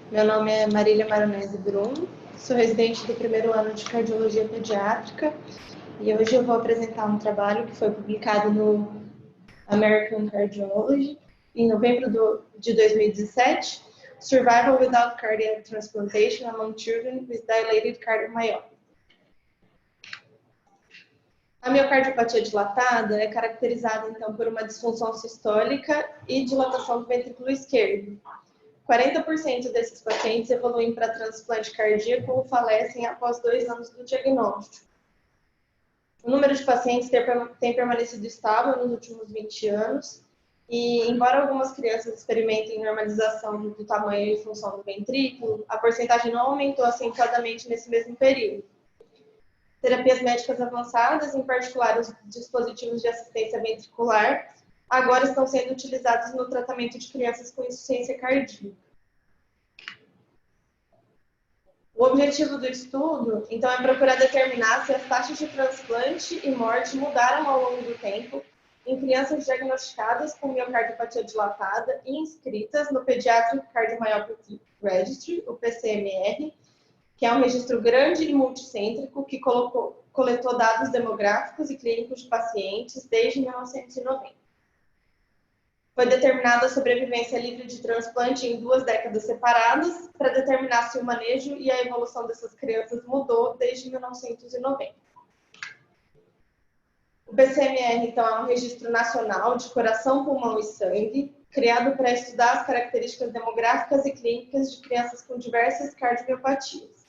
Meu nome é Marília Maronese Brum, sou residente do primeiro ano de Cardiologia Pediátrica e hoje eu vou apresentar um trabalho que foi publicado no American Cardiology em novembro de 2017, Survival Without Cardiac Transplantation Among Children with Dilated Cardiomyopathy. A miocardiopatia dilatada é caracterizada, então, por uma disfunção sistólica e dilatação do ventrículo esquerdo. 40% desses pacientes evoluem para transplante cardíaco ou falecem após 2 anos do diagnóstico. O número de pacientes tem permanecido estável nos últimos 20 anos e, embora algumas crianças experimentem normalização do tamanho e função do ventrículo, a porcentagem não aumentou acentuadamente nesse mesmo período. Terapias médicas avançadas, em particular os dispositivos de assistência ventricular, agora estão sendo utilizados no tratamento de crianças com insuficiência cardíaca. O objetivo do estudo, então, é procurar determinar se as taxas de transplante e morte mudaram ao longo do tempo em crianças diagnosticadas com miocardiopatia dilatada e inscritas no Pediatric Cardiomyopathy Registry, o PCMR, que é um registro grande e multicêntrico que coletou dados demográficos e clínicos de pacientes desde 1990. Foi determinada a sobrevivência livre de transplante em 2 décadas separadas para determinar se o manejo e a evolução dessas crianças mudou desde 1990. O PCMR, então, é um registro nacional de coração, pulmão e sangue, criado para estudar as características demográficas e clínicas de crianças com diversas cardiomiopatias.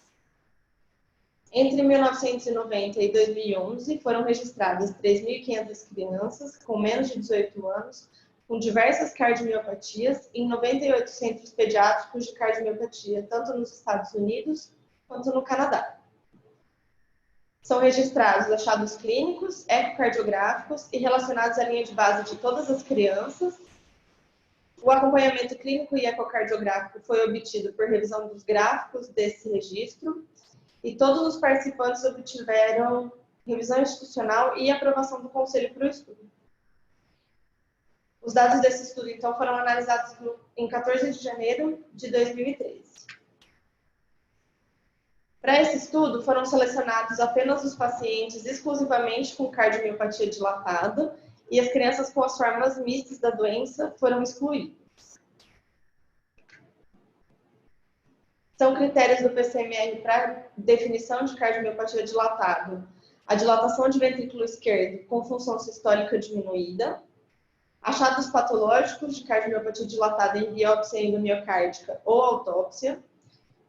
Entre 1990 e 2011, foram registradas 3.500 crianças com menos de 18 anos com diversas cardiomiopatias em 98 centros pediátricos de cardiomiopatia, tanto nos Estados Unidos quanto no Canadá. São registrados achados clínicos, ecocardiográficos e relacionados à linha de base de todas as crianças. O acompanhamento clínico e ecocardiográfico foi obtido por revisão dos gráficos desse registro e todos os participantes obtiveram revisão institucional e aprovação do conselho para o estudo. Os dados desse estudo, então, foram analisados em 14 de janeiro de 2013. Para esse estudo, foram selecionados apenas os pacientes exclusivamente com cardiomiopatia dilatada e as crianças com as formas mistas da doença foram excluídas. São critérios do PCMR para definição de cardiomiopatia dilatada: a dilatação de ventrículo esquerdo com função sistólica diminuída, achados patológicos de cardiomiopatia dilatada em biópsia endomiocárdica ou autópsia,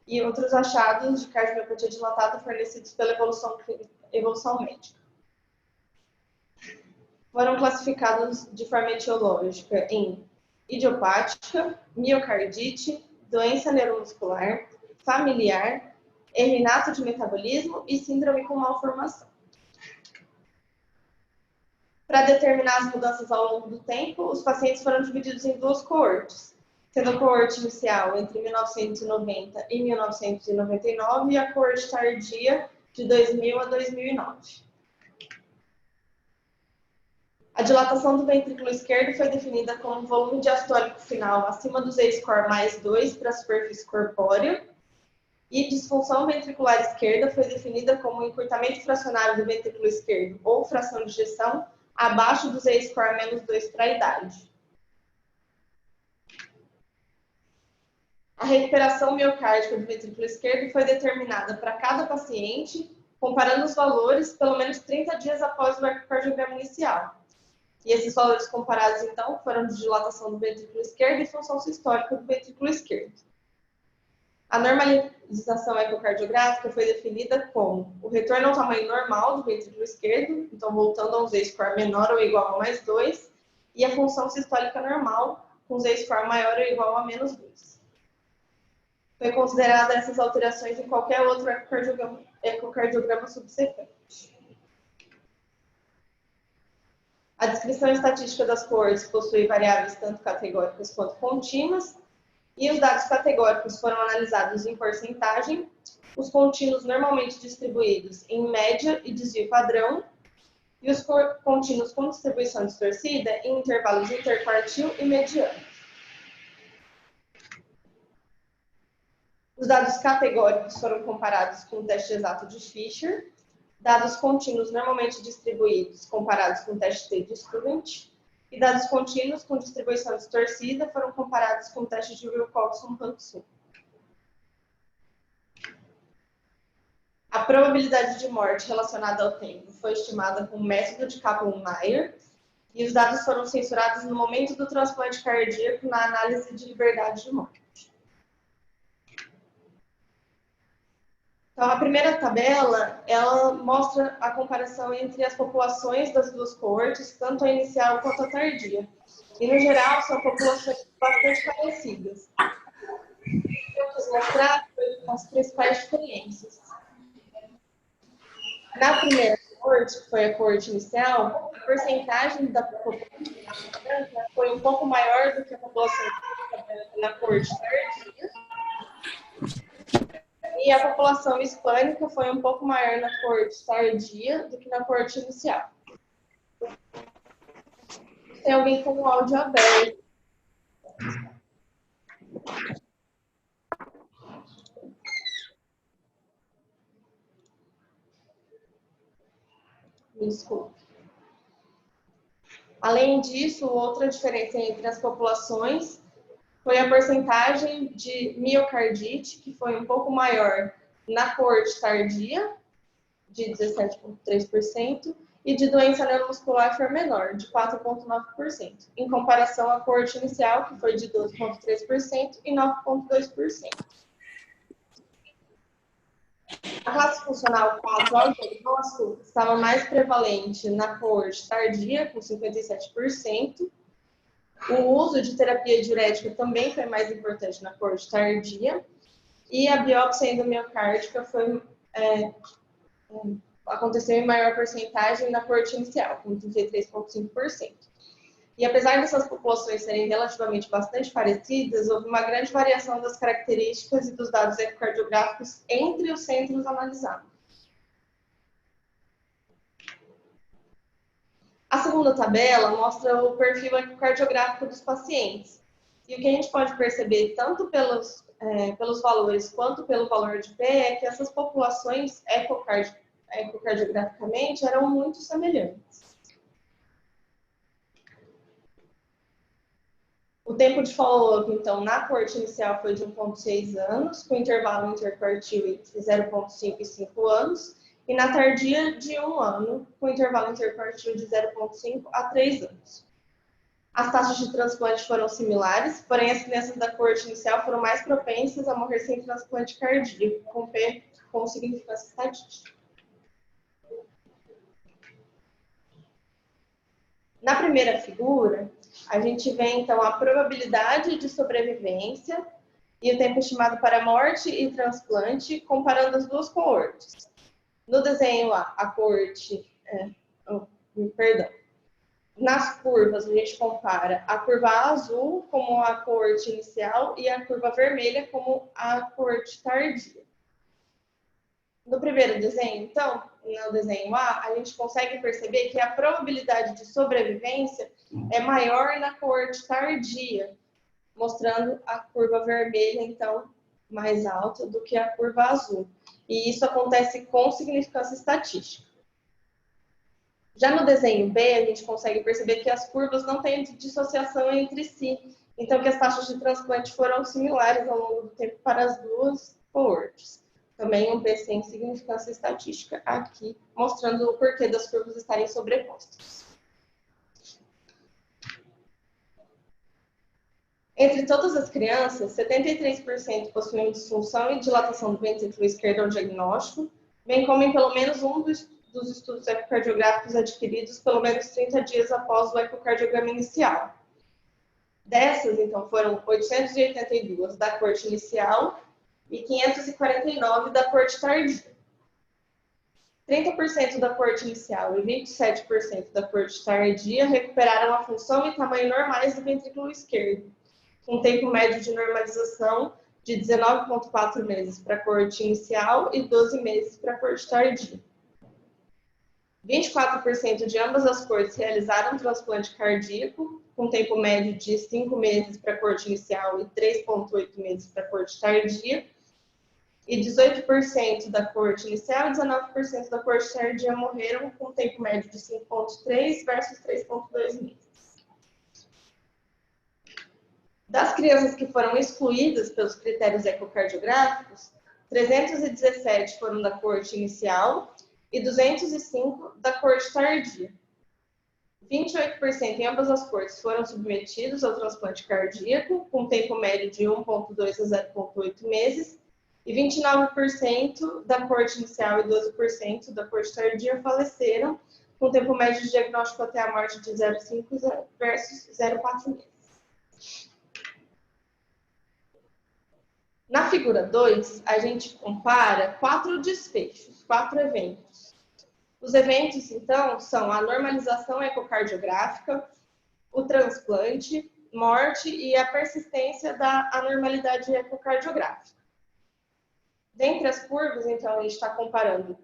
e outros achados de cardiomiopatia dilatada fornecidos pela evolução médica. Foram classificados de forma etiológica em idiopática, miocardite, doença neuromuscular, familiar, erro inato de metabolismo e síndrome com malformação. Para determinar as mudanças ao longo do tempo, os pacientes foram divididos em 2 coortes, sendo a coorte inicial entre 1990 e 1999 e a coorte tardia de 2000 a 2009. A dilatação do ventrículo esquerdo foi definida como volume diastólico final acima do Z-score mais 2 para a superfície corpórea, e disfunção ventricular esquerda foi definida como encurtamento fracionário do ventrículo esquerdo ou fração de ejeção abaixo do Z-score menos 2 para a idade. A recuperação miocárdica do ventrículo esquerdo foi determinada para cada paciente, comparando os valores pelo menos 30 dias após o ecocardiograma inicial. E esses valores comparados, então, foram de dilatação do ventrículo esquerdo e função sistólica do ventrículo esquerdo. A normalização ecocardiográfica foi definida como o retorno ao tamanho normal do ventrículo esquerdo, então voltando a um Z-score menor ou igual a mais 2, e a função sistólica normal, com Z-score maior ou igual a menos 2. Foi considerada essas alterações em qualquer outro ecocardiograma subsequente. A descrição estatística das coortes possui variáveis tanto categóricas quanto contínuas, e os dados categóricos foram analisados em porcentagem, os contínuos normalmente distribuídos em média e desvio padrão, e os contínuos com distribuição distorcida em intervalos interquartil e mediano. dados categóricos foram comparados com o teste exato de Fisher. Dados contínuos normalmente distribuídos comparados com o teste T de Student. E dados contínuos com distribuição distorcida foram comparados com o teste de Wilcoxon-Hanson. A probabilidade de morte relacionada ao tempo foi estimada com o método de Kaplan-Meier e os dados foram censurados no momento do transplante cardíaco na análise de liberdade de morte. Então, a primeira tabela, ela mostra a comparação entre as populações das duas coortes, tanto a inicial quanto a tardia. E, no geral, são populações bastante parecidas. Eu quis mostrar as principais diferenças. Na primeira coorte, que foi a coorte inicial, a porcentagem da população branca foi um pouco maior do que a população branca na coorte tardia. E a população hispânica foi um pouco maior na coorte tardia do que na coorte inicial. Tem alguém com o áudio aberto. Desculpe. Além disso, outra diferença entre as populações foi a porcentagem de miocardite, que foi um pouco maior na coorte tardia, de 17,3%, e de doença neuromuscular foi menor, de 4,9%, em comparação à coorte inicial, que foi de 12,3% e 9,2%. A classe funcional 4 ao diagnóstico estava mais prevalente na coorte tardia, com 57%. O uso de terapia diurética também foi mais importante na coorte tardia. E a biópsia endomiocárdica aconteceu em maior porcentagem na coorte inicial, com 33,5%. E apesar dessas populações serem relativamente bastante parecidas, houve uma grande variação das características e dos dados ecocardiográficos entre os centros analisados. A segunda tabela mostra o perfil ecocardiográfico dos pacientes. E o que a gente pode perceber, tanto pelos valores quanto pelo valor de P, é que essas populações ecocardiograficamente eram muito semelhantes. O tempo de follow-up, então, na coorte inicial foi de 1,6 anos, com intervalo interquartil entre 0,5 e 5 anos, e na tardia de 1 ano, com intervalo interquartil de 0,5 a 3 anos. As taxas de transplante foram similares, porém as crianças da coorte inicial foram mais propensas a morrer sem transplante cardíaco, com P com significância estatística. Na primeira figura, a gente vê, então, a probabilidade de sobrevivência e o tempo estimado para morte e transplante, comparando as duas coortes. No desenho a coorte... Nas curvas, a gente compara a curva azul como a coorte inicial e a curva vermelha como a coorte tardia. No primeiro desenho, então, no desenho A gente consegue perceber que a probabilidade de sobrevivência é maior na coorte tardia, mostrando a curva vermelha, então, mais alta do que a curva azul. E isso acontece com significância estatística. Já no desenho B, a gente consegue perceber que as curvas não têm dissociação entre si, então que as taxas de transplante foram similares ao longo do tempo para as duas coortes. Também um P sem significância estatística aqui, mostrando o porquê das curvas estarem sobrepostas. Entre todas as crianças, 73% possuem disfunção e dilatação do ventrículo esquerdo ao diagnóstico, bem como em pelo menos um dos estudos ecocardiográficos adquiridos pelo menos 30 dias após o ecocardiograma inicial. Dessas, então, foram 882 da coorte inicial e 549 da coorte tardia. 30% da coorte inicial e 27% da coorte tardia recuperaram a função e tamanho normais do ventrículo esquerdo, com tempo médio de normalização de 19,4 meses para a coorte inicial e 12 meses para a coorte tardia. 24% de ambas as coortes realizaram transplante cardíaco, com tempo médio de 5 meses para a coorte inicial e 3,8 meses para a coorte tardia. e 18% da coorte inicial e 19% da coorte tardia morreram com tempo médio de 5,3 versus 3,2 meses. Das crianças que foram excluídas pelos critérios ecocardiográficos, 317 foram da coorte inicial e 205 da coorte tardia. 28% em ambas as coortes foram submetidos ao transplante cardíaco, com tempo médio de 1,2 a 0,8 meses, e 29% da coorte inicial e 12% da coorte tardia faleceram, com tempo médio de diagnóstico até a morte de 0,5 versus 0,4 meses. Na figura 2, a gente compara 4 desfechos, 4 eventos. Os eventos, então, são a normalização ecocardiográfica, o transplante, morte e a persistência da anormalidade ecocardiográfica. Dentre as curvas, então, a gente está comparando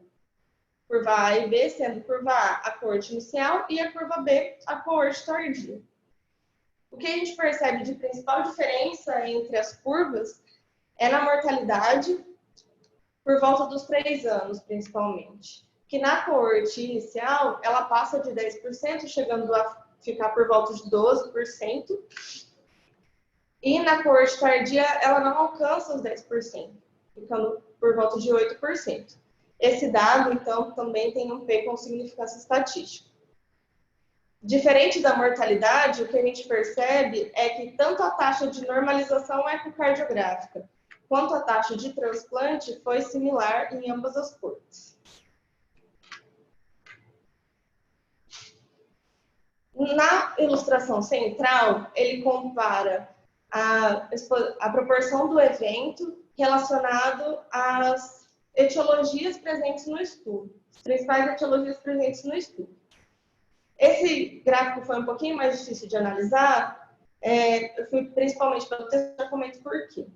curva A e B, sendo curva A coorte inicial e a curva B a coorte tardia. O que a gente percebe de principal diferença entre as curvas é na mortalidade, por volta dos 3 anos, principalmente. Que na coorte inicial, ela passa de 10%, chegando a ficar por volta de 12%. E na coorte tardia, ela não alcança os 10%, ficando por volta de 8%. Esse dado, então, também tem um P com significância estatística. Diferente da mortalidade, o que a gente percebe é que tanto a taxa de normalização ecocardiográfica quanto a taxa de transplante foi similar em ambas as coortes. Na ilustração central, ele compara a proporção do evento relacionado às etiologias presentes no estudo, as principais etiologias presentes no estudo. Esse gráfico foi um pouquinho mais difícil de analisar, eu fui principalmente pelo texto, já comento por quê.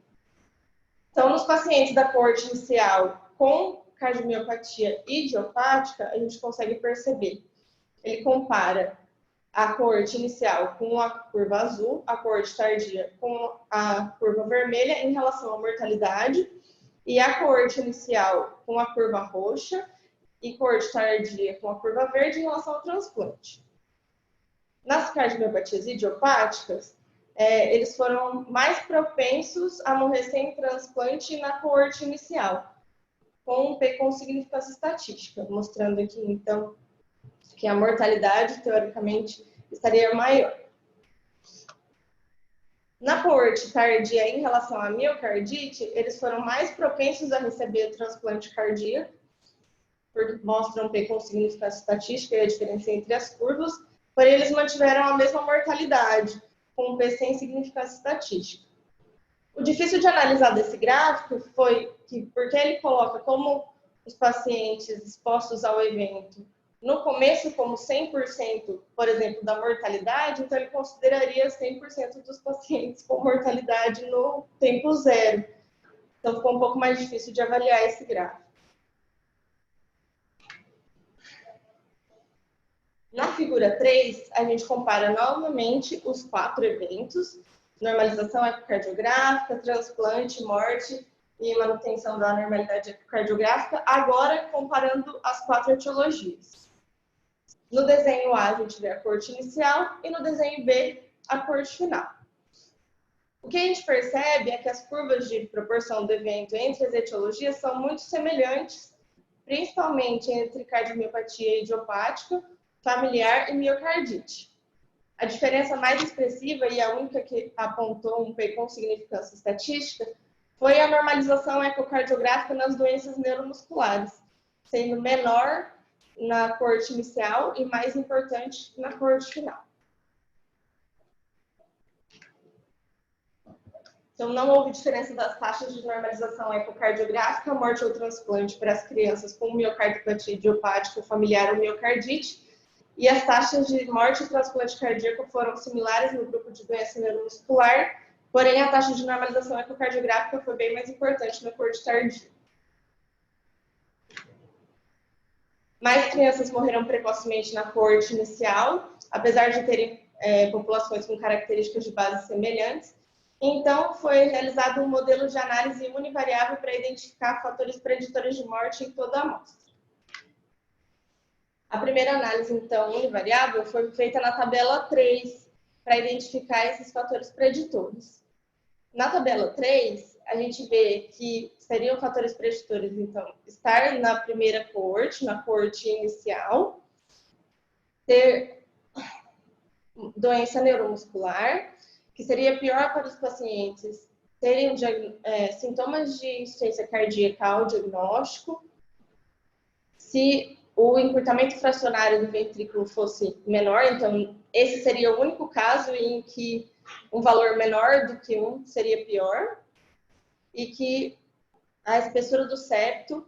Então, nos pacientes da coorte inicial com cardiomiopatia idiopática, a gente consegue perceber. Ele compara a coorte inicial com a curva azul, a coorte tardia com a curva vermelha em relação à mortalidade, e a coorte inicial com a curva roxa e coorte tardia com a curva verde em relação ao transplante. Nas cardiomiopatias idiopáticas, eles foram mais propensos a morrer sem transplante na coorte inicial, com um P com significância estatística, mostrando aqui, então, que a mortalidade, teoricamente, estaria maior. Na coorte tardia, em relação à miocardite, eles foram mais propensos a receber transplante cardíaco, porque mostram um P com significância estatística e a diferença entre as curvas, porém eles mantiveram a mesma mortalidade, com um P sem significância estatística. O difícil de analisar desse gráfico foi que, porque ele coloca como os pacientes expostos ao evento no começo como 100%, por exemplo, da mortalidade, então ele consideraria 100% dos pacientes com mortalidade no tempo zero. Então ficou um pouco mais difícil de avaliar esse gráfico. Na figura 3, a gente compara novamente os 4 eventos: normalização ecocardiográfica, transplante, morte e manutenção da normalidade ecocardiográfica, agora comparando as 4 etiologias. No desenho A, a gente vê a coorte inicial e no desenho B, a coorte final. O que a gente percebe é que as curvas de proporção do evento entre as etiologias são muito semelhantes, principalmente entre cardiomiopatia idiopática, familiar e miocardite. A diferença mais expressiva e a única que apontou um P com significância estatística foi a normalização ecocardiográfica nas doenças neuromusculares, sendo menor na coorte inicial e mais importante na coorte final. Então, não houve diferença das taxas de normalização ecocardiográfica, morte ou transplante para as crianças com miocardiopatia idiopática familiar ou miocardite, e as taxas de morte e transplante cardíaco foram similares no grupo de doença neuromuscular, porém a taxa de normalização ecocardiográfica foi bem mais importante na coorte tardia. Mais crianças morreram precocemente na coorte inicial, apesar de terem populações com características de base semelhantes, Então, foi realizado um modelo de análise univariável para identificar fatores preditores de morte em toda a amostra. A primeira análise, então, univariável, foi feita na tabela 3, para identificar esses fatores preditores. Na tabela 3, a gente vê que seriam fatores preditores, então, estar na primeira coorte, na coorte inicial, ter doença neuromuscular, que seria pior para os pacientes terem sintomas de insuficiência cardíaca ao diagnóstico, se o encurtamento fracionário do ventrículo fosse menor, então esse seria o único caso em que um valor menor do que 1 seria pior, e que a espessura do septo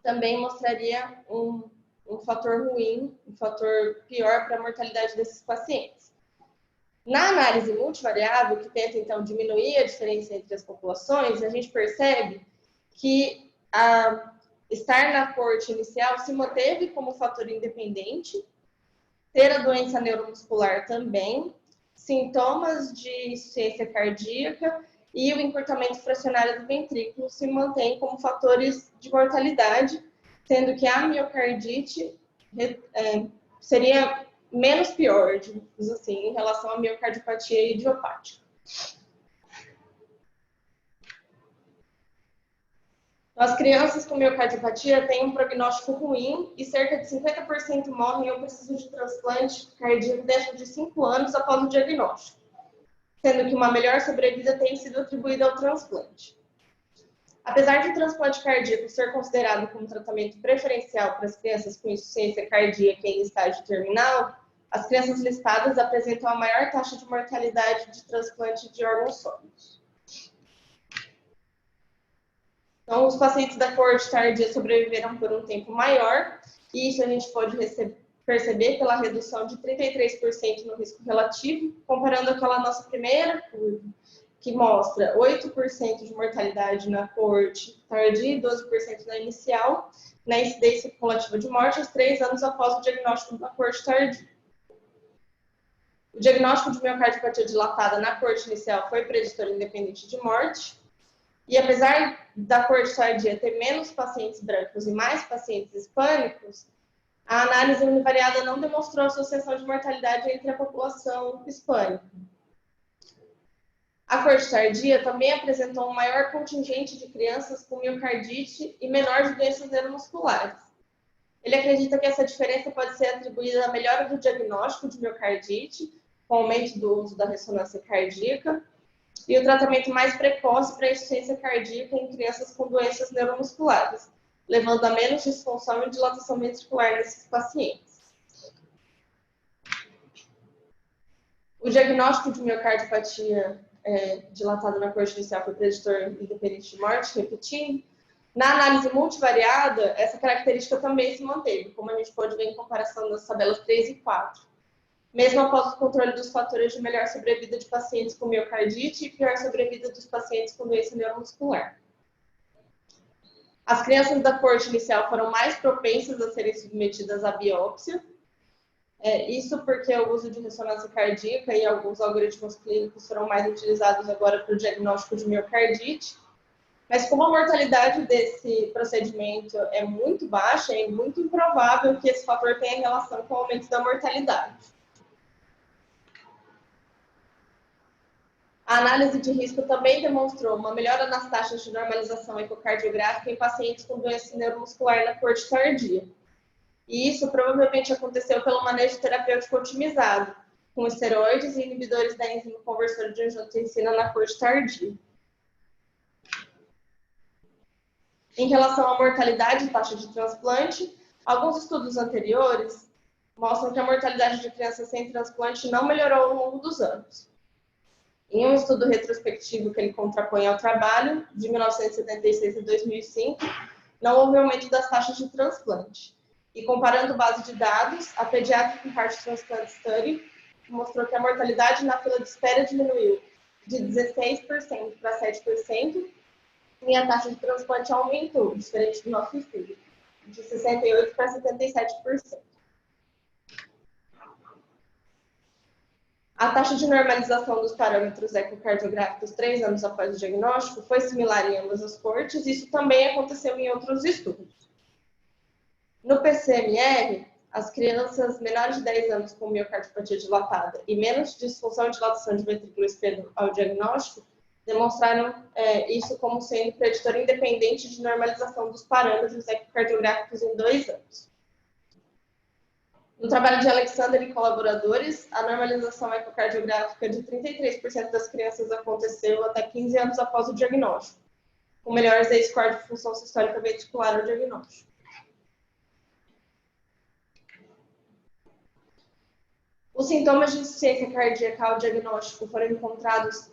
também mostraria um fator ruim, um fator pior para a mortalidade desses pacientes. Na análise multivariável, que tenta então diminuir a diferença entre as populações, a gente percebe que estar na coorte inicial se manteve como fator independente, ter a doença neuromuscular também, sintomas de insuficiência cardíaca e o encurtamento fracionário do ventrículo se mantém como fatores de mortalidade, sendo que a miocardite seria menos pior, digamos assim, em relação à miocardiopatia idiopática. As crianças com miocardiopatia têm um prognóstico ruim e cerca de 50% morrem ou precisam de transplante cardíaco dentro de 5 anos após o diagnóstico, sendo que uma melhor sobrevida tem sido atribuída ao transplante. Apesar de o transplante cardíaco ser considerado como tratamento preferencial para as crianças com insuficiência cardíaca em estágio terminal, as crianças listadas apresentam a maior taxa de mortalidade de transplante de órgãos sólidos. Então, os pacientes da coorte tardia sobreviveram por um tempo maior, e isso a gente pode perceber pela redução de 33% no risco relativo, comparando aquela nossa primeira curva, que mostra 8% de mortalidade na coorte tardia e 12% na inicial, na incidência cumulativa de morte, 3 anos após o diagnóstico da coorte tardia. O diagnóstico de miocardiopatia dilatada na coorte inicial foi preditor independente de morte, e apesar da coorte tardia ter menos pacientes brancos e mais pacientes hispânicos, a análise univariada não demonstrou associação de mortalidade entre a população hispânica. A coorte tardia também apresentou um maior contingente de crianças com miocardite e menor de doenças neuromusculares. Ele acredita que essa diferença pode ser atribuída à melhora do diagnóstico de miocardite, com o aumento do uso da ressonância cardíaca, e o tratamento mais precoce para a insuficiência cardíaca em crianças com doenças neuromusculares, levando a menos disfunção e dilatação ventricular nesses pacientes. O diagnóstico de miocardiopatia dilatada na coorte inicial foi preditor independente de morte, repetindo. Na análise multivariada, essa característica também se manteve, como a gente pode ver em comparação das tabelas 3 e 4. Mesmo após o controle dos fatores de melhor sobrevida de pacientes com miocardite e pior sobrevida dos pacientes com doença neuromuscular. As crianças da coorte inicial foram mais propensas a serem submetidas à biópsia, isso porque o uso de ressonância cardíaca e alguns algoritmos clínicos foram mais utilizados agora para o diagnóstico de miocardite, mas como a mortalidade desse procedimento é muito baixa, é muito improvável que esse fator tenha relação com o aumento da mortalidade. A análise de risco também demonstrou uma melhora nas taxas de normalização ecocardiográfica em pacientes com doença neuromuscular na coorte tardia. E isso provavelmente aconteceu pelo manejo terapêutico otimizado, com esteroides e inibidores da enzima conversora de angiotensina na coorte tardia. Em relação à mortalidade e taxa de transplante, alguns estudos anteriores mostram que a mortalidade de crianças sem transplante não melhorou ao longo dos anos. Em um estudo retrospectivo que ele contrapõe ao trabalho, de 1976 a 2005, não houve aumento das taxas de transplante. E comparando base de dados, a Pediatric Heart Transplant Study mostrou que a mortalidade na fila de espera diminuiu de 16% para 7%, e a taxa de transplante aumentou, diferente do nosso estudo, de 68% para 77%. A taxa de normalização dos parâmetros ecocardiográficos 3 anos após o diagnóstico foi similar em ambas as cortes, e isso também aconteceu em outros estudos. No PCMR, as crianças menores de 10 anos com miocardiopatia dilatada e menos disfunção e dilatação de ventrículo esquerdo ao diagnóstico demonstraram isso como sendo preditor independente de normalização dos parâmetros ecocardiográficos em 2 anos. No trabalho de Alexander e colaboradores, a normalização ecocardiográfica de 33% das crianças aconteceu até 15 anos após o diagnóstico, com melhores Z-score de função sistólica ventricular ao diagnóstico. Os sintomas de insuficiência cardíaca ao diagnóstico foram encontrados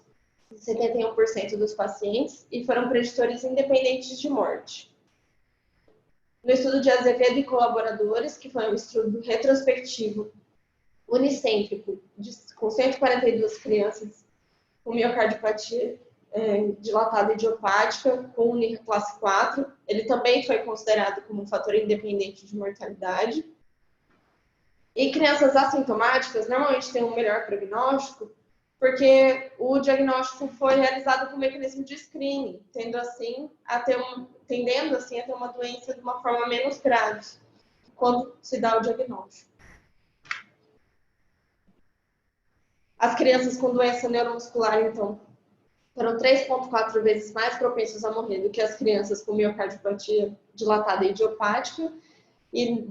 em 71% dos pacientes e foram preditores independentes de morte. No estudo de Azevedo e colaboradores, que foi um estudo retrospectivo unicêntrico com 142 crianças com miocardiopatia dilatada idiopática com UNIR classe 4, ele também foi considerado como um fator independente de mortalidade. E crianças assintomáticas normalmente têm um melhor prognóstico, porque o diagnóstico foi realizado com mecanismo de screening, tendendo assim a ter uma doença de uma forma menos grave quando se dá o diagnóstico. As crianças com doença neuromuscular, então, foram 3,4 vezes mais propensas a morrer do que as crianças com miocardiopatia dilatada idiopática, e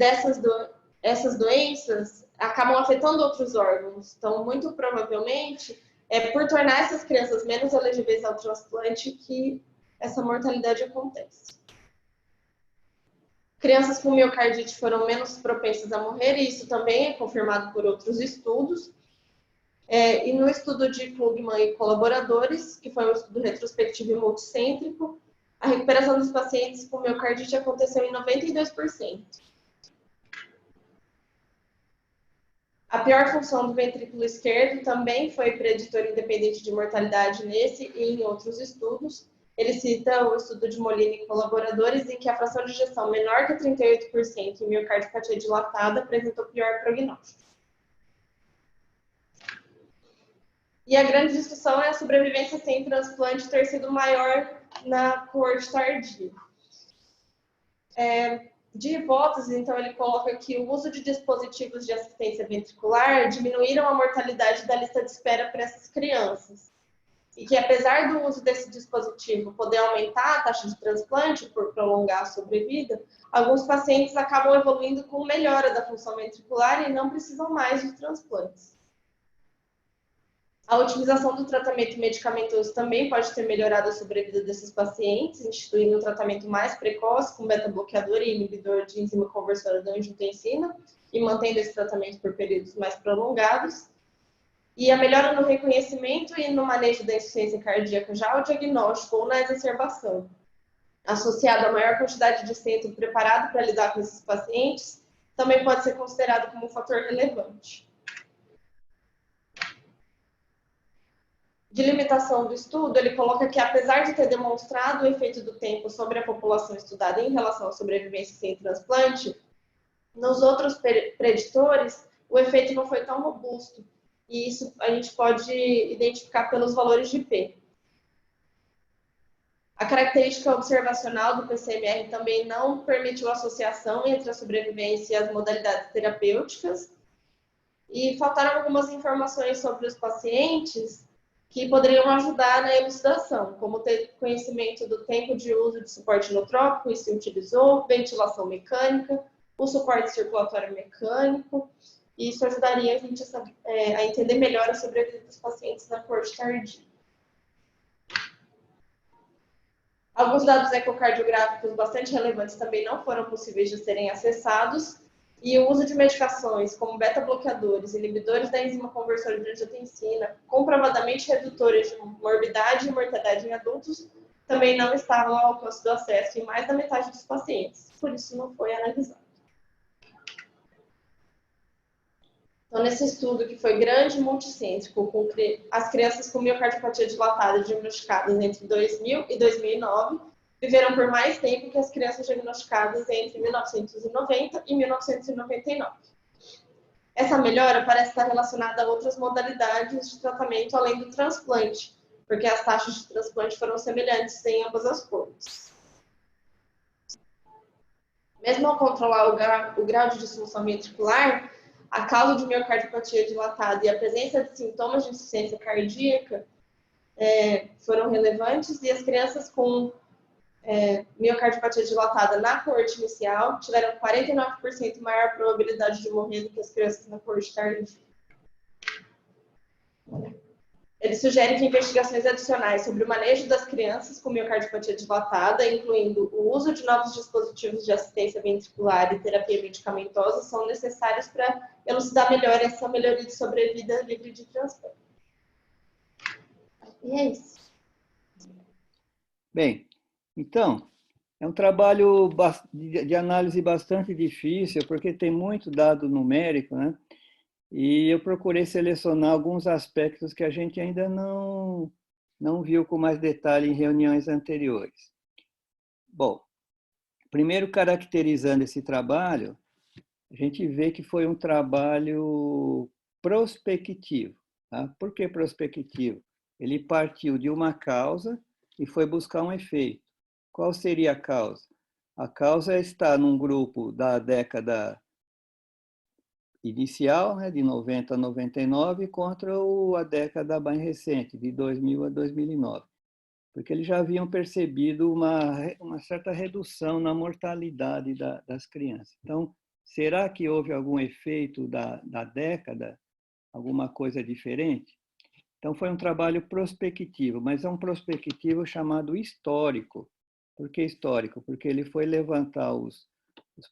essas doenças acabam afetando outros órgãos. Então, muito provavelmente, é por tornar essas crianças menos elegíveis ao transplante que essa mortalidade acontece. Crianças com miocardite foram menos propensas a morrer, e isso também é confirmado por outros estudos. E no estudo de Klugman e colaboradores, que foi um estudo retrospectivo e multicêntrico, a recuperação dos pacientes com miocardite aconteceu em 92%. A pior função do ventrículo esquerdo também foi preditor independente de mortalidade nesse e em outros estudos. Ele cita o estudo de Molina e colaboradores, em que a fração de ejeção menor que 38% em miocardiopatia dilatada apresentou pior prognóstico. E a grande discussão é a sobrevivência sem transplante ter sido maior na coorte tardia. De hipótese, então, ele coloca que o uso de dispositivos de assistência ventricular diminuíram a mortalidade da lista de espera para essas crianças. E que, apesar do uso desse dispositivo poder aumentar a taxa de transplante por prolongar a sobrevida, alguns pacientes acabam evoluindo com melhora da função ventricular e não precisam mais de transplantes. A otimização do tratamento medicamentoso também pode ter melhorado a sobrevida desses pacientes, instituindo um tratamento mais precoce com beta-bloqueador e inibidor de enzima conversora da angiotensina e mantendo esse tratamento por períodos mais prolongados. E a melhora no reconhecimento e no manejo da insuficiência cardíaca já ao diagnóstico ou na exacerbação, associado a maior quantidade de centro preparado para lidar com esses pacientes, também pode ser considerado como um fator relevante. De limitação do estudo, ele coloca que, apesar de ter demonstrado o efeito do tempo sobre a população estudada em relação à sobrevivência sem transplante, nos outros preditores, o efeito não foi tão robusto. E isso a gente pode identificar pelos valores de P. A característica observacional do PCMR também não permitiu associação entre a sobrevivência e as modalidades terapêuticas. E faltaram algumas informações sobre os pacientes que poderiam ajudar na elucidação, como ter conhecimento do tempo de uso de suporte inotrópico e se utilizou, ventilação mecânica, o suporte circulatório mecânico, e isso ajudaria a gente a entender melhor a sobrevida dos pacientes na coorte tardia. Alguns dados ecocardiográficos bastante relevantes também não foram possíveis de serem acessados, e o uso de medicações como beta-bloqueadores, inibidores da enzima conversora de angiotensina, comprovadamente redutores de morbidade e mortalidade em adultos, também não estavam ao alcance do acesso em mais da metade dos pacientes, por isso não foi analisado. Então, nesse estudo, que foi grande e multicêntrico, com as crianças com miocardiopatia dilatada diagnosticadas entre 2000 e 2009, viveram por mais tempo que as crianças diagnosticadas entre 1990 e 1999. Essa melhora parece estar relacionada a outras modalidades de tratamento além do transplante, porque as taxas de transplante foram semelhantes em ambas as formas. Mesmo ao controlar o grau de dissolução ventricular, a causa de miocardiopatia dilatada e a presença de sintomas de insuficiência cardíaca foram relevantes, e as crianças com miocardiopatia dilatada na coorte inicial tiveram 49% maior probabilidade de morrer do que as crianças na coorte tardia. Ele sugere que investigações adicionais sobre o manejo das crianças com miocardiopatia dilatada, incluindo o uso de novos dispositivos de assistência ventricular e terapia medicamentosa, são necessários para elucidar melhor essa melhoria de sobrevida livre de transplante. E é isso. Bem, então, é um trabalho de análise bastante difícil, porque tem muito dado numérico, né? E eu procurei selecionar alguns aspectos que a gente ainda não viu com mais detalhe em reuniões anteriores. Bom, primeiro, caracterizando esse trabalho, a gente vê que foi um trabalho prospectivo. Tá? Por que prospectivo? Ele partiu de uma causa e foi buscar um efeito. Qual seria a causa? A causa está num grupo da década inicial, né, de 90 a 99, contra a década mais recente, de 2000 a 2009. Porque eles já haviam percebido uma certa redução na mortalidade das crianças. Então, será que houve algum efeito da década? Alguma coisa diferente? Então, foi um trabalho prospectivo, mas é um prospectivo chamado histórico. Por que histórico? Porque ele foi levantar os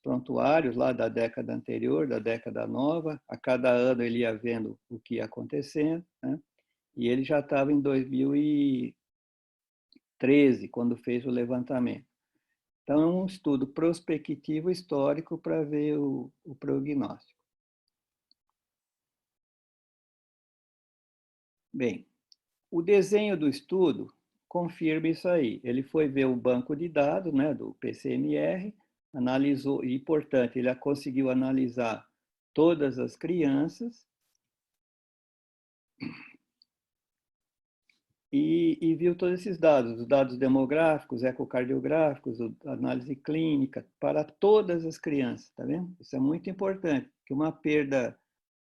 prontuários lá da década anterior, da década nova. A cada ano ele ia vendo o que ia acontecendo, né? E ele já estava em 2013, quando fez o levantamento. Então, é um estudo prospectivo histórico para ver o prognóstico. Bem, o desenho do estudo confirma isso aí. Ele foi ver o banco de dados, né, do PCMR, analisou, e, portanto, ele conseguiu analisar todas as crianças e viu todos esses dados, os dados demográficos, ecocardiográficos, análise clínica, para todas as crianças, tá vendo? Isso é muito importante, que uma perda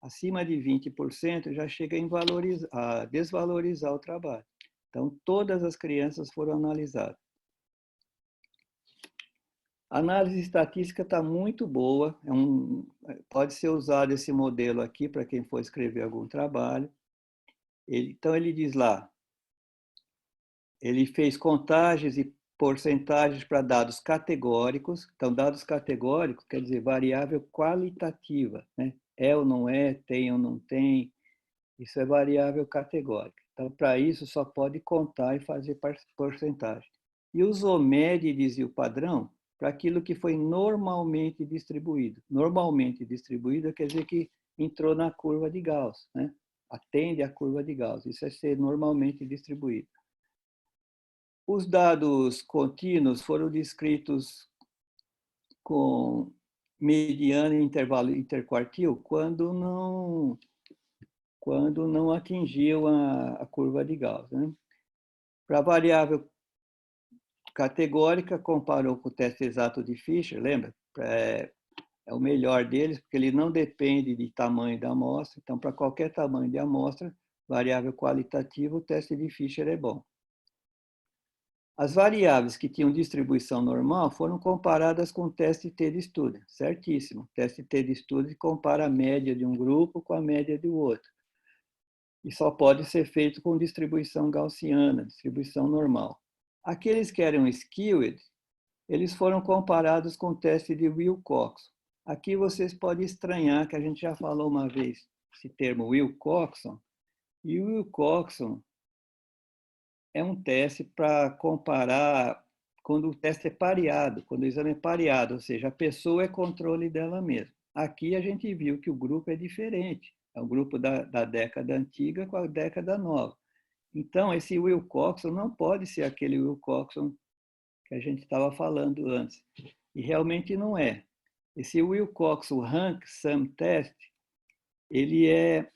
acima de 20% já chega a desvalorizar o trabalho. Então, todas as crianças foram analisadas. A análise estatística está muito boa, pode ser usado esse modelo aqui para quem for escrever algum trabalho. Então, ele diz lá, ele fez contagens e porcentagens para dados categóricos. Então, dados categóricos quer dizer variável qualitativa, né? É ou não é, tem ou não tem, isso é variável categórica. Então, para isso, só pode contar e fazer porcentagem. E usou médias e o padrão para aquilo que foi normalmente distribuído. Normalmente distribuído quer dizer que entrou na curva de Gauss, né? Atende à curva de Gauss. Isso é ser normalmente distribuído. Os dados contínuos foram descritos com mediana e intervalo interquartil quando não atingiam a curva de Gauss, né? Para a variável categórica, comparou com o teste exato de Fischer, lembra? É o melhor deles, porque ele não depende de tamanho da amostra. Então, para qualquer tamanho de amostra, variável qualitativa, o teste de Fischer é bom. As variáveis que tinham distribuição normal foram comparadas com o teste T de Student. Certíssimo. O teste T de Student compara a média de um grupo com a média do outro. E só pode ser feito com distribuição gaussiana, distribuição normal. Aqueles que eram skewed, eles foram comparados com o teste de Wilcoxon. Aqui vocês podem estranhar que a gente já falou uma vez esse termo Wilcoxon. E o Wilcoxon é um teste para comparar quando o teste é pareado, quando o exame é pareado, ou seja, a pessoa é controle dela mesma. Aqui a gente viu que o grupo é diferente. É o grupo da década antiga com a década nova. Então, esse Wilcoxon não pode ser aquele Wilcoxon que a gente estava falando antes. E realmente não é. Esse Wilcoxon Rank Sum Test, ele é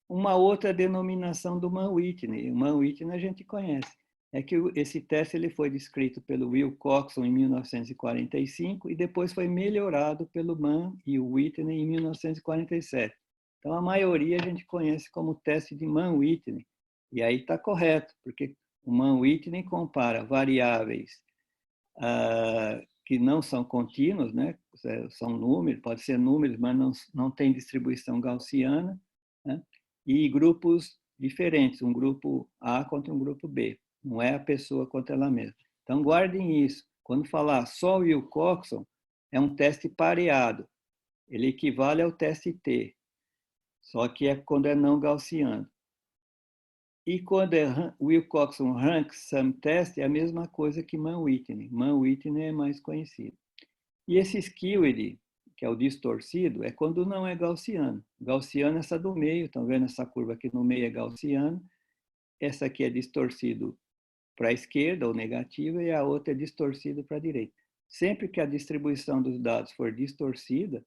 uma outra denominação do Mann-Whitney. O Mann-Whitney a gente conhece. É que esse teste ele foi descrito pelo Will Coxon em 1945 e depois foi melhorado pelo Mann e o Whitney em 1947. Então, a maioria a gente conhece como teste de Mann-Whitney. E aí está correto, porque o Mann-Whitney compara variáveis que não são contínuos, né? São números, pode ser números, mas não tem distribuição gaussiana, né? E grupos diferentes, um grupo A contra um grupo B. Não é a pessoa contra ela mesma. Então, guardem isso. Quando falar só o Will Coxon, é um teste pareado. Ele equivale ao teste T, só que é quando é não gaussiano. E quando é Will Coxon Rank Sum Test, é a mesma coisa que Mann-Whitney. Mann-Whitney é mais conhecido. E esse skewed, que é o distorcido, é quando não é gaussiano. Gaussiano é essa do meio, estão vendo essa curva aqui no meio é gaussiano. Essa aqui é distorcido para a esquerda, ou negativa, e a outra é distorcido para a direita. Sempre que a distribuição dos dados for distorcida,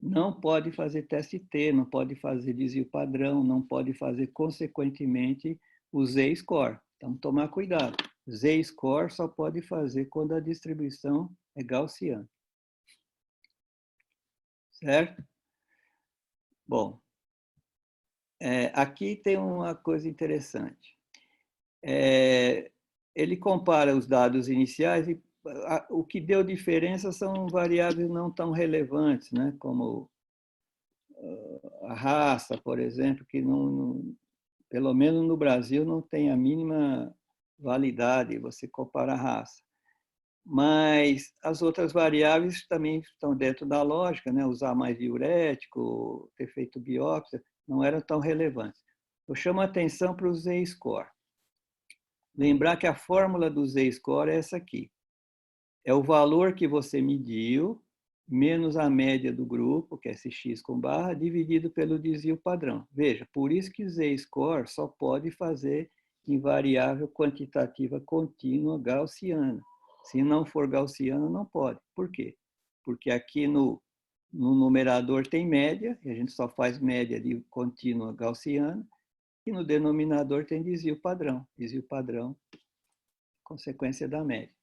não pode fazer teste T, não pode fazer desvio padrão, não pode fazer, consequentemente, o Z-score. Então, tomar cuidado. Z-score só pode fazer quando a distribuição é gaussiana. Certo? Bom, aqui tem uma coisa interessante. Ele compara os dados iniciais e o que deu diferença são variáveis não tão relevantes, né? Como a raça, por exemplo, que pelo menos no Brasil não tem a mínima validade você comparar a raça. Mas as outras variáveis também estão dentro da lógica, né? Usar mais diurético, ter feito biópsia, não eram tão relevantes. Eu chamo a atenção para o Z-score. Lembrar que a fórmula do Z-score é essa aqui. É o valor que você mediu, menos a média do grupo, que é esse x com barra, dividido pelo desvio padrão. Veja, por isso que o Z-score só pode fazer em variável quantitativa contínua gaussiana. Se não for gaussiana, não pode. Por quê? Porque aqui no numerador tem média, e a gente só faz média de contínua gaussiana, e no denominador tem desvio padrão. Desvio padrão, consequência da média.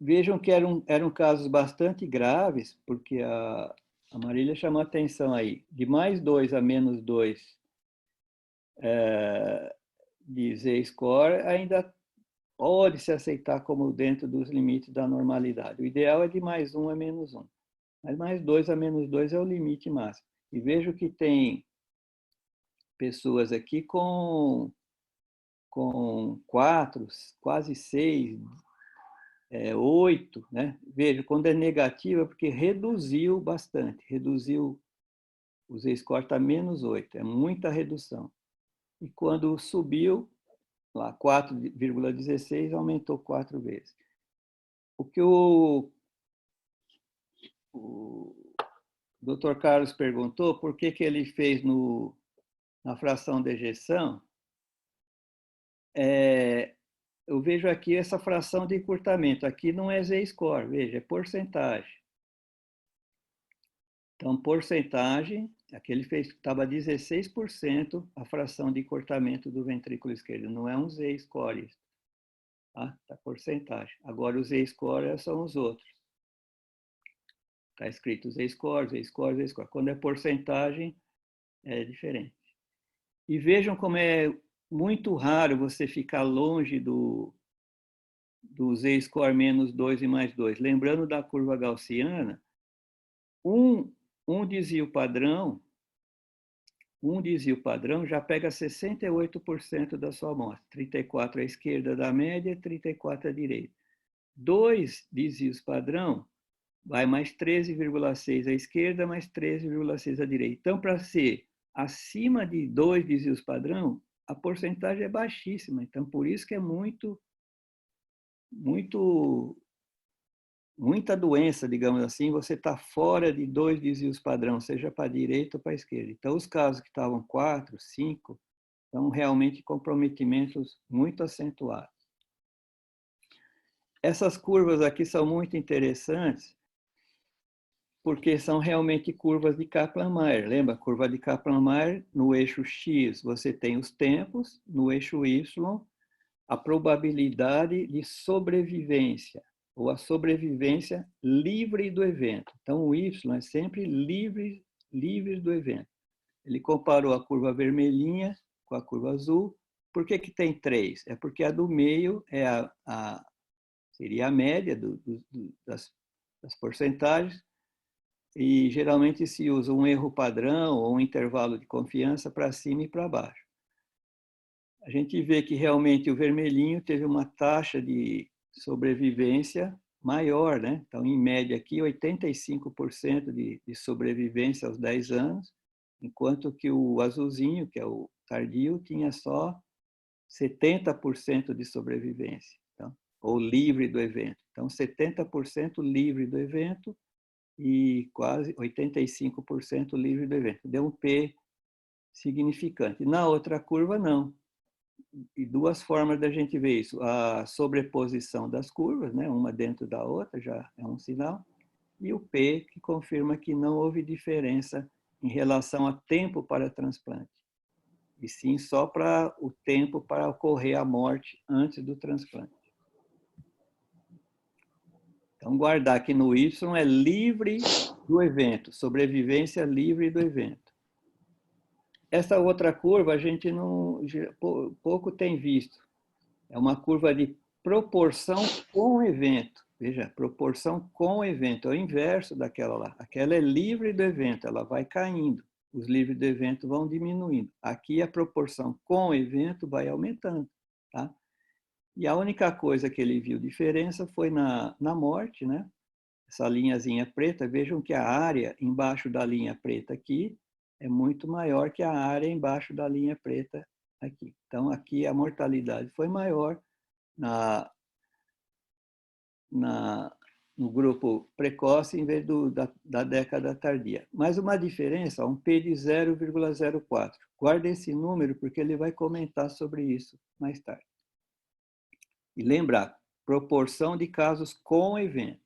Vejam que eram casos bastante graves, porque a Marília chamou a atenção aí, de mais 2 a menos 2 de Z-score, ainda pode se aceitar como dentro dos limites da normalidade. O ideal é de mais 1 a menos 1. Mas mais 2 a menos 2 é o limite máximo. E vejo que tem pessoas aqui com 4, quase 6, 8, né? Veja, quando é negativa, porque reduziu bastante, reduziu, o Z-score está menos 8, é muita redução. E quando subiu, lá 4,16, aumentou 4 vezes. O que o Dr. Carlos perguntou, por que ele fez na fração de ejeção, eu vejo aqui essa fração de encurtamento. Aqui não é Z-score, veja, é porcentagem. Então, porcentagem, aqui ele estava 16% a fração de encurtamento do ventrículo esquerdo. Não é um Z-score, tá? Tá porcentagem. Agora, o Z-score são os outros. Está escrito Z-score, Z-score, Z-score. Quando é porcentagem, é diferente. E vejam como é muito raro você ficar longe do Z-score menos 2 e mais 2. Lembrando da curva gaussiana, um desvio padrão já pega 68% da sua amostra. 34 à esquerda da média, 34 à direita. 2 desvios padrão vai mais 13,6 à esquerda, mais 13,6 à direita. Então, para ser acima de 2 desvios padrão, a porcentagem é baixíssima. Então, por isso que é muita doença, digamos assim, você está fora de 2 desvios padrão, seja para a direita ou para a esquerda. Então, os casos que estavam 4, 5, são realmente comprometimentos muito acentuados. Essas curvas aqui são muito interessantes, porque são realmente curvas de Kaplan-Meier. Lembra? Curva de Kaplan-Meier, no eixo X você tem os tempos, no eixo Y a probabilidade de sobrevivência, ou a sobrevivência livre do evento. Então, o Y é sempre livre do evento. Ele comparou a curva vermelhinha com a curva azul. Por que tem 3? É porque a do meio é seria a média das porcentagens, e geralmente se usa um erro padrão ou um intervalo de confiança para cima e para baixo. A gente vê que realmente o vermelhinho teve uma taxa de sobrevivência maior, né? Então, em média aqui, 85% de sobrevivência aos 10 anos, enquanto que o azulzinho, que é o tardio, tinha só 70% de sobrevivência, então, ou livre do evento. Então, 70% livre do evento e quase 85% livre do evento. Deu um P significante. Na outra curva, não. E duas formas da gente ver isso. A sobreposição das curvas, né? Uma dentro da outra, já é um sinal. E o P, que confirma que não houve diferença em relação a tempo para transplante. E sim só para o tempo para ocorrer a morte antes do transplante. Então, guardar que no Y é livre do evento, sobrevivência livre do evento. Essa outra curva a gente pouco tem visto. É uma curva de proporção com evento. Veja, proporção com evento. É o inverso daquela lá. Aquela é livre do evento, ela vai caindo. Os livres do evento vão diminuindo. Aqui a proporção com evento vai aumentando. Tá? E a única coisa que ele viu diferença foi na morte, né? Essa linhazinha preta, vejam que a área embaixo da linha preta aqui é muito maior que a área embaixo da linha preta aqui. Então, aqui a mortalidade foi maior no grupo precoce em vez da década tardia. Mais uma diferença, um P de 0,04. Guarde esse número porque ele vai comentar sobre isso mais tarde. E lembrar, proporção de casos com evento.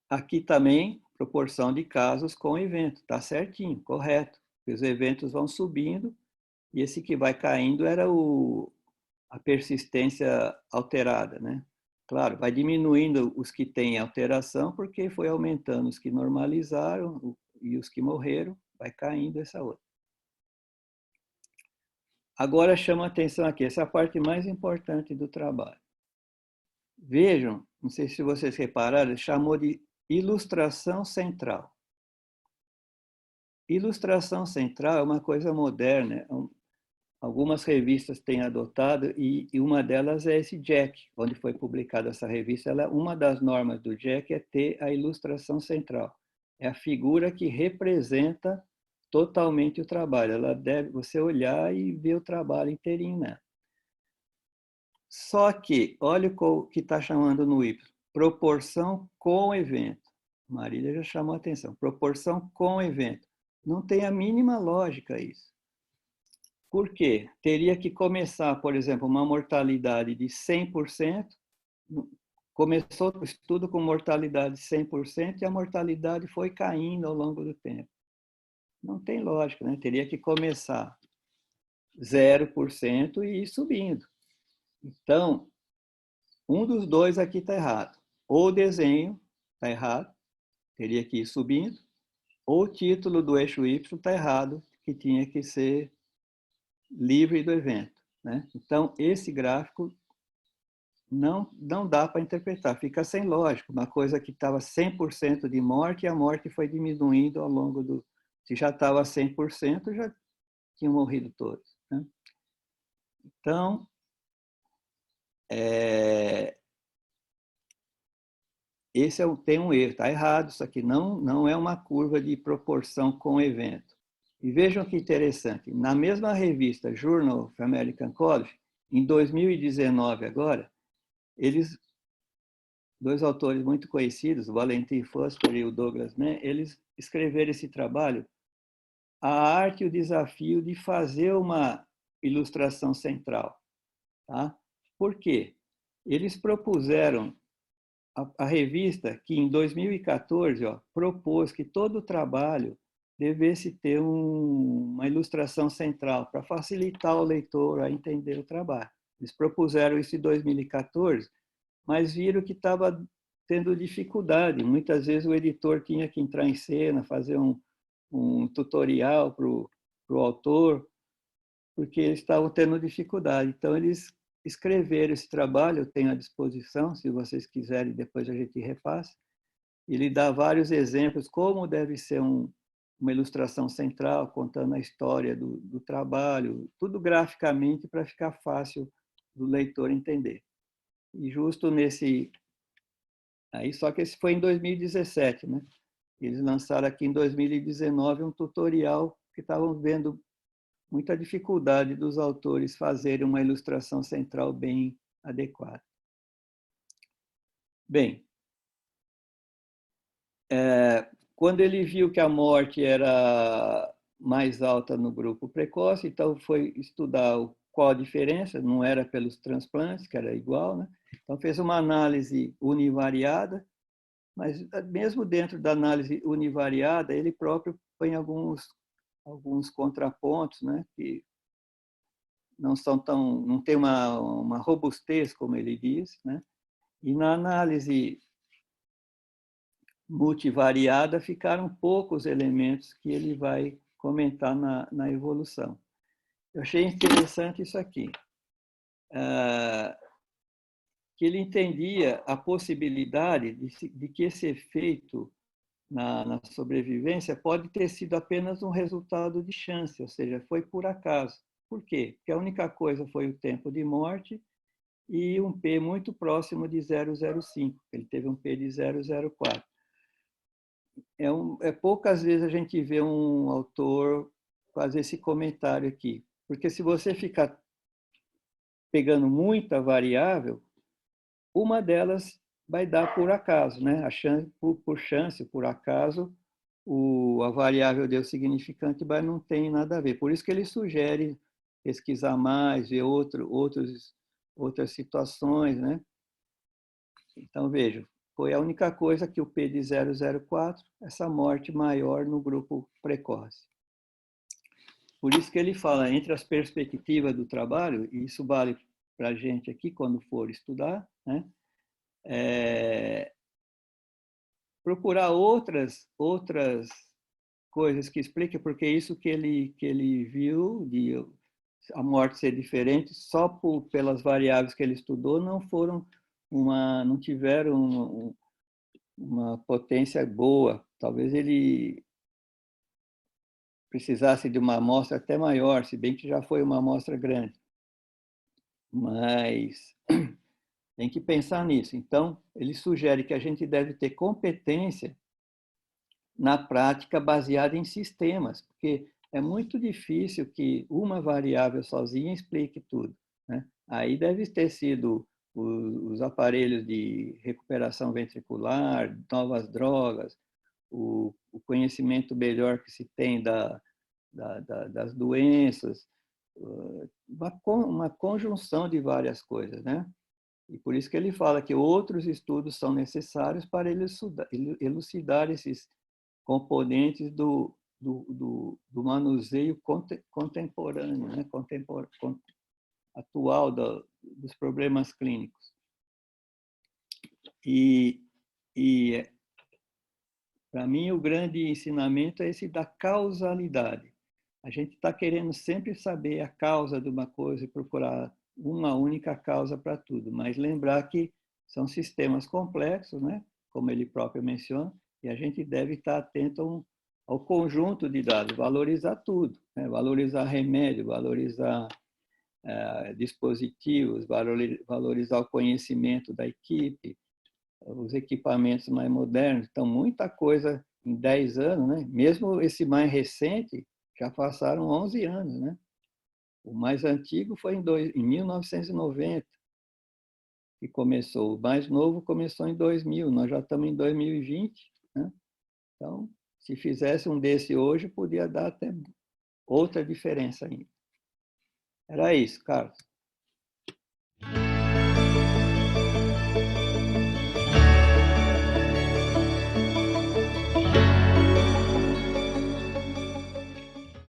Aqui também, proporção de casos com evento. Está certinho, correto. Os eventos vão subindo e esse que vai caindo era a persistência alterada, né? Claro, vai diminuindo os que têm alteração porque foi aumentando os que normalizaram e os que morreram, vai caindo essa outra. Agora chama a atenção aqui, essa é a parte mais importante do trabalho. Vejam, não sei se vocês repararam, ele chamou de ilustração central. Ilustração central é uma coisa moderna. Algumas revistas têm adotado e uma delas é esse JEC, onde foi publicada essa revista. Uma das normas do JEC é ter a ilustração central. É a figura que representa totalmente o trabalho. Ela deve você olhar e ver o trabalho inteirinho nela. Só que, olha o que está chamando no Y. Proporção com evento. Marília já chamou a atenção. Proporção com evento. Não tem a mínima lógica isso. Por quê? Teria que começar, por exemplo, uma mortalidade de 100%. Começou o estudo com mortalidade de 100% e a mortalidade foi caindo ao longo do tempo. Não tem lógica, né? Teria que começar 0% e ir subindo. Então, um dos dois aqui está errado. Ou o desenho está errado, teria que ir subindo, ou o título do eixo Y está errado, que tinha que ser livre do evento, né? Então, esse gráfico não dá para interpretar, fica sem lógica. Uma coisa que estava 100% de morte, e a morte foi diminuindo ao longo do... Se já estava 100%, já tinham morrido todos, né? Então, tem um erro, está errado, isso aqui não é uma curva de proporção com evento. E vejam que interessante, na mesma revista Journal of American College, em 2019 agora, dois autores muito conhecidos, o Valentin Fuster e o Douglas Mann, eles escreveram esse trabalho, A Arte e o Desafio de Fazer uma Ilustração Central. Tá? Por quê? Eles propuseram a revista, que em 2014 propôs que todo o trabalho devesse ter uma ilustração central para facilitar o leitor a entender o trabalho. Eles propuseram isso em 2014, mas viram que estava tendo dificuldade. Muitas vezes o editor tinha que entrar em cena, fazer um tutorial para o autor, porque eles estavam tendo dificuldade. Então, eles escreveram esse trabalho, eu tenho à disposição, se vocês quiserem, depois a gente repassa. Ele dá vários exemplos como deve ser uma ilustração central, contando a história do trabalho, tudo graficamente para ficar fácil do leitor entender. E justo nesse... Aí, só que esse foi em 2017, né? Eles lançaram aqui em 2019 um tutorial que estavam vendo muita dificuldade dos autores fazerem uma ilustração central bem adequada. Bem, quando ele viu que a morte era mais alta no grupo precoce, então foi estudar qual a diferença, não era pelos transplantes, que era igual, né? Então fez uma análise univariada, mas mesmo dentro da análise univariada, ele próprio põe alguns contrapontos, né, que não tem uma robustez, como ele diz, né? E na análise multivariada ficaram poucos elementos que ele vai comentar na evolução. Eu achei interessante isso aqui, que ele entendia a possibilidade de que esse efeito na sobrevivência pode ter sido apenas um resultado de chance, ou seja, foi por acaso. Por quê? Porque a única coisa foi o tempo de morte e um P muito próximo de 0,05. Ele teve um P de 0,04. Poucas vezes a gente vê um autor fazer esse comentário aqui, porque se você ficar pegando muita variável, uma delas vai dar por acaso, né? A chance, por chance, por acaso, a variável deu significante, mas não tem nada a ver. Por isso que ele sugere pesquisar mais, ver outras situações, né? Então, veja, foi a única coisa que o P de 004, essa morte maior no grupo precoce. Por isso que ele fala, entre as perspectivas do trabalho, e isso vale para a gente aqui quando for estudar, né? Procurar outras coisas que expliquem porque isso que ele viu, de a morte ser diferente, só pelas variáveis que ele estudou, não tiveram uma potência boa. Talvez ele precisasse de uma amostra até maior, se bem que já foi uma amostra grande. Mas tem que pensar nisso. Então, ele sugere que a gente deve ter competência na prática baseada em sistemas, porque é muito difícil que uma variável sozinha explique tudo, né? Aí deve ter sido os aparelhos de recuperação ventricular, novas drogas, o conhecimento melhor que se tem das doenças, uma conjunção de várias coisas, né? E por isso que ele fala que outros estudos são necessários para elucidar esses componentes do manuseio contemporâneo, né? Atual dos problemas clínicos. E para mim, o grande ensinamento é esse da causalidade. A gente está querendo sempre saber a causa de uma coisa e procurar uma única causa para tudo, mas lembrar que são sistemas complexos, né? Como ele próprio menciona, e a gente deve estar atento ao conjunto de dados, valorizar tudo, né? Valorizar remédio, valorizar dispositivos, valorizar o conhecimento da equipe, os equipamentos mais modernos. Então, muita coisa em 10 anos, né? Mesmo esse mais recente, já passaram 11 anos, né? O mais antigo foi em 1990 que começou. O mais novo começou em 2000. Nós já estamos em 2020, né? Então, se fizesse um desse hoje, podia dar até outra diferença ainda. Era isso, Carlos.